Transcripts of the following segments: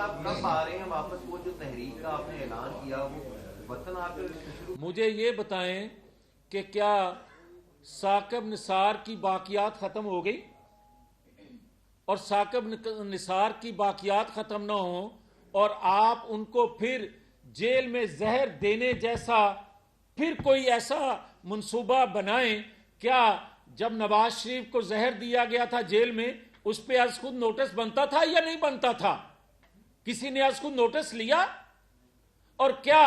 صاحب کب آ رہے ہیں واپس؟ وہ جو تحریک کا آپ نے اعلان کیا وہ وطن آ کر مجھے یہ بتائیں کہ کیا ثاقب نثار کی باقیات ختم ہو گئی؟ اور ثاقب نثار کی باقیات ختم نہ ہوں اور آپ ان کو پھر جیل میں زہر دینے جیسا پھر کوئی ایسا منصوبہ بنائیں؟ کیا جب نواز شریف کو زہر دیا گیا تھا جیل میں اس پہ از خود نوٹس بنتا تھا یا نہیں بنتا تھا؟ کسی نے از خود نوٹس لیا؟ اور کیا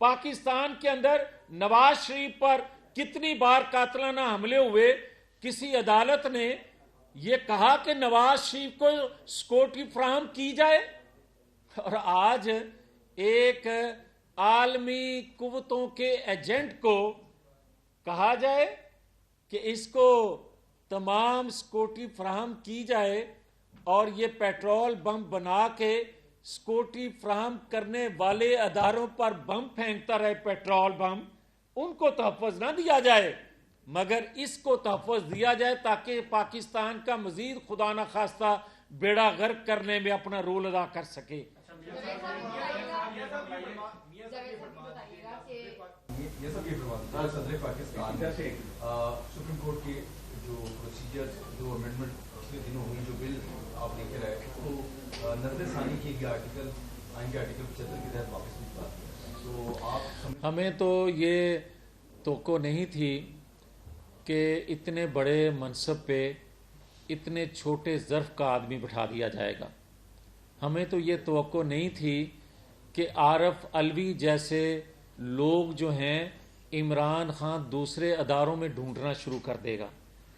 پاکستان کے اندر نواز شریف پر کتنی بار قاتلانہ حملے ہوئے؟ کسی عدالت نے یہ کہا کہ نواز شریف کو سیکورٹی فراہم کی جائے؟ اور آج ایک عالمی قوتوں کے ایجنٹ کو کہا جائے کہ اس کو تمام سیکورٹی فراہم کی جائے اور یہ پیٹرول بم بنا کے سیکورٹی فراہم کرنے والے اداروں پر بم پھینکتا رہے، پیٹرول بم، ان کو تحفظ نہ دیا جائے مگر اس کو تحفظ دیا جائے تاکہ پاکستان کا مزید خدا نخواستہ بیڑا غرق کرنے میں اپنا رول ادا کر سکے۔ یہ سب یہ صدر پاکستان سپریم کورٹ کے جو پروسیجر جو امینڈمنٹ پچھلے دنوں ہوئی جو بل آپ لے کے رہے تو نظر ثانی کی گیا آرٹیکل آئین کے آرٹیکل 75 کے تحت واپس ملتا، تو آپ ہمیں تو یہ توقع نہیں تھی کہ اتنے بڑے منصب پہ اتنے چھوٹے ظرف کا آدمی بٹھا دیا جائے گا۔ ہمیں تو یہ توقع نہیں تھی کہ عارف علوی جیسے لوگ جو ہیں عمران خان دوسرے اداروں میں ڈھونڈنا شروع کر دے گا،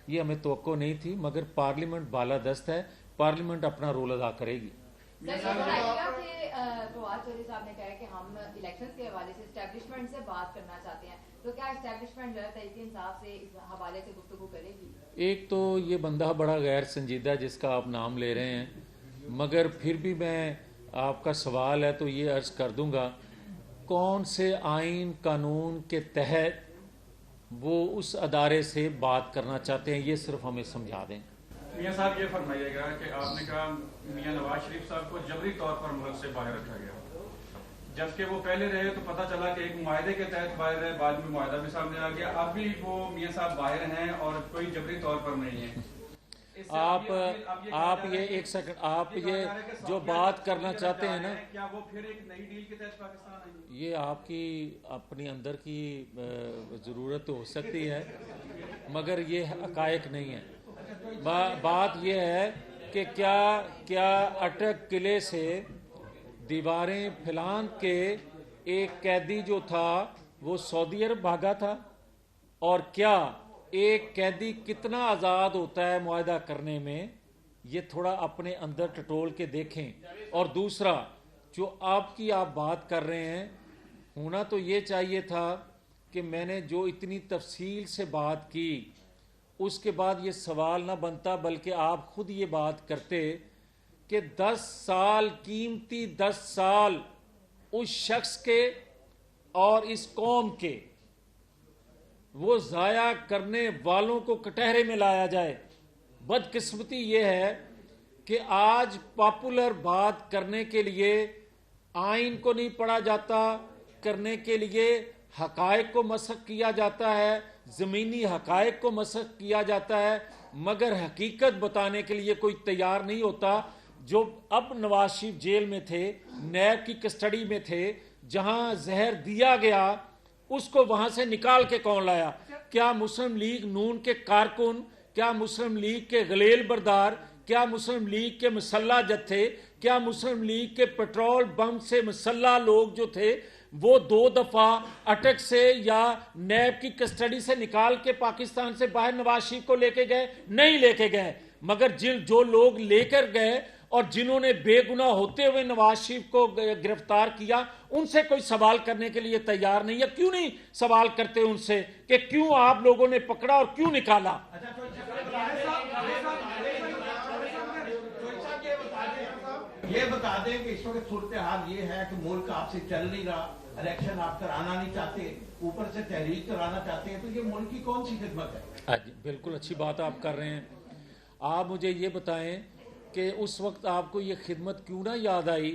یہ ہمیں توقع نہیں تھی مگر پارلیمنٹ بالادست ہے، پارلیمنٹ اپنا رول ادا کرے گی۔ فواد چودھری صاحب نے کہا ہے کہ ہم الیکشنز کے حوالے سے اسٹیبلشمنٹ سے بات کرنا چاہتے ہیں، تو کیا اسٹیبلشمنٹ جو ہے تحریک انصاف سے اس حوالے سے گفتگو کرے گی؟ ایک تو یہ بندہ بڑا غیر سنجیدہ جس کا آپ نام لے رہے ہیں، مگر پھر بھی میں آپ کا سوال ہے تو یہ عرض کر دوں گا، کون سے آئین قانون کے تحت وہ اس ادارے سے بات کرنا چاہتے ہیں یہ صرف ہمیں سمجھا دیں۔ میاں صاحب یہ فرمائیے گا کہ آپ نے کہا میاں نواز شریف صاحب کو جبری طور پر ملک سے باہر رکھا گیا، جبکہ وہ پہلے رہے تو پتہ چلا کہ ایک معاہدے کے تحت باہر رہے، بعد میں معاہدہ بھی سامنے آ گیا، اب بھی وہ میاں صاحب باہر ہیں اور کوئی جبری طور پر نہیں ہے۔ آپ یہ ایک سیکنڈ، آپ یہ جو بات کرنا چاہتے ہیں نا، کیا وہ پھر ایک نئی ڈیل کے تحت پاکستان آئیں گے؟ یہ آپ کی اپنی اندر کی ضرورت ہو سکتی ہے مگر یہ حقائق نہیں ہے۔ بات یہ ہے کہ کیا اٹک قلعے سے دیواریں پھلان کے ایک قیدی جو تھا وہ سعودی عرب بھاگا تھا؟ اور کیا ایک قیدی کتنا آزاد ہوتا ہے معاہدہ کرنے میں؟ یہ تھوڑا اپنے اندر ٹٹول کے دیکھیں۔ اور دوسرا جو آپ بات کر رہے ہیں، ہونا تو یہ چاہیے تھا کہ میں نے جو اتنی تفصیل سے بات کی اس کے بعد یہ سوال نہ بنتا بلکہ آپ خود یہ بات کرتے کہ 10 سال قیمتی 10 سال اس شخص کے اور اس قوم کے وہ ضائع کرنے والوں کو کٹہرے میں لایا جائے۔ بدقسمتی یہ ہے کہ آج پاپولر بات کرنے کے لیے آئین کو نہیں پڑھا جاتا، کرنے کے لیے حقائق کو مسخ کیا جاتا ہے، زمینی حقائق کو مسخ کیا جاتا ہے مگر حقیقت بتانے کے لیے کوئی تیار نہیں ہوتا۔ جو اب نواز شریف جیل میں تھے، نیب کی کسٹڈی میں تھے، جہاں زہر دیا گیا اس کو وہاں سے نکال کے کون لایا؟ کیا مسلم لیگ نون کے کارکن؟ کیا مسلم لیگ کے غلیل بردار؟ کیا مسلم لیگ کے مسلح جتھے؟ کیا مسلم لیگ کے پیٹرول بم سے مسلح لوگ جو تھے وہ 2 دفعہ اٹک سے یا نیب کی کسٹڈی سے نکال کے پاکستان سے باہر نواز شریف کو لے کے گئے؟ نہیں لے کے گئے، مگر جو لوگ لے کر گئے اور جنہوں نے بے گناہ ہوتے ہوئے نواز شریف کو گرفتار کیا ان سے کوئی سوال کرنے کے لیے تیار نہیں ہے۔ کیوں نہیں سوال کرتے ان سے کہ کیوں آپ لوگوں نے پکڑا اور کیوں نکالا؟ یہ بتا دیں کہ اس وقت صورتحال یہ ہے کہ ملک آپ سے چل نہیں رہا، الیکشن آپ کرانا نہیں چاہتے، اوپر سے تحریک کرانا چاہتے ہیں، تو یہ ملک کی کون سی خدمت ہے؟ بالکل اچھی بات آپ کر رہے ہیں۔ آپ مجھے یہ بتائیں کہ اس وقت آپ کو یہ خدمت کیوں نہ یاد آئی